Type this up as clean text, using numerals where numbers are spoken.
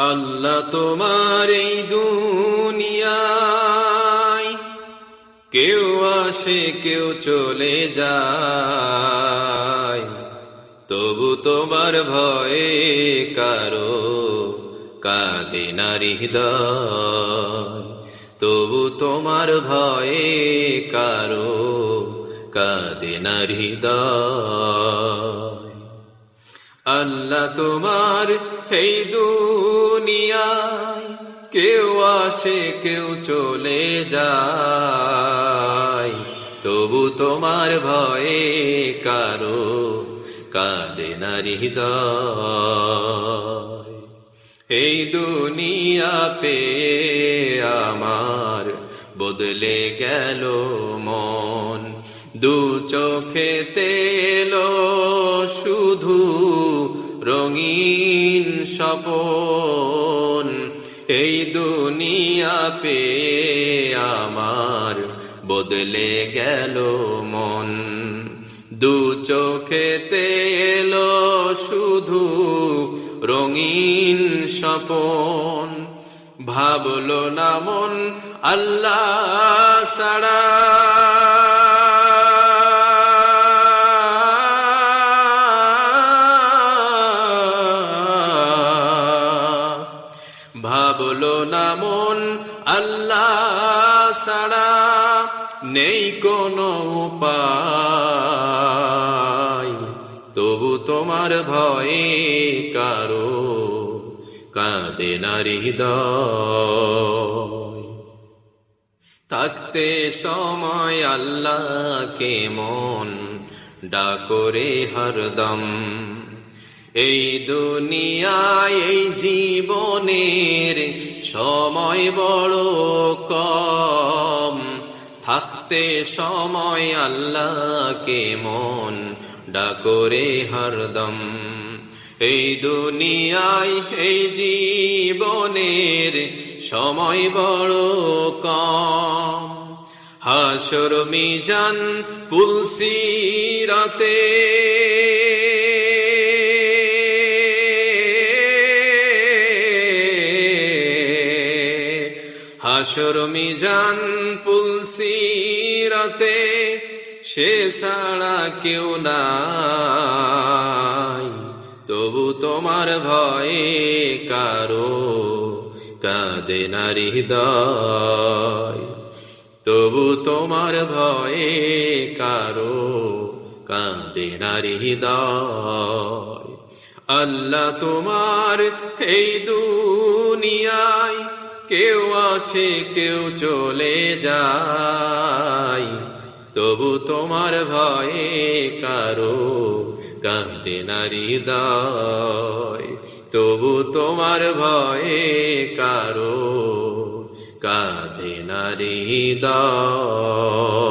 আল্লাহ তোমার এই দুনিয়ায় কেউ আসে কেউ চলে যায়, তবু তোমার ভয়ে কারো কাঁদে না হৃদয়, তবু তোমার ভয়ে কারো কাঁদে না হৃদয়। আল্লাহ তোমার এই দুনিয়ায় কেউ আসে কেউ চলে যায়, তবু তোমার ভয়ে কারো কাঁদে না হৃদয়। এই দুনিয়া পেয়ে আমার বদলে গেল মন, দু চোখেতে এলো শুধু রঙিন স্বপন। এই দুনিয়া পেয়ে আমার বদলে গেল মন, দু চোখেতে এলো শুধু রঙিন স্বপন। ভাবলো না মন আল্লাহ ছাড়া, ভাবলো না মন আল্লাহ ছাড়া নেই কোনো উপায়, তবু তোমার ভয়ে কারো কাঁদে না হৃদয়। থাকতে সময় আল্লাহকে মন ডাকরে হরদম, এই দুনিয়ায় এই জীবনের সময় বড় কম। থাকতে সময় আল্লাহকে মন ডাকরে হরদম, এই দুনিয়ায় এই জীবনের সময় বড় কম। হাসর মিজান পুলসিরাতে হাসর মিজান পুলসিরাতে সে ছাড়া কেউ নাই, তবু তোমার ভয়ে কারো কাঁদে না হৃদয়, তবু তোমার ভয়ে কারো কাঁদে না হৃদয়। আল্লাহ তোমার এই দুনিয়ায় কেউ আসে কেউ চলে যায়, তবু তোমার ভয়ে কারো কাঁদে না হৃদয়, তবু তোমার ভয়ে কারো কাঁদে না হৃদয়।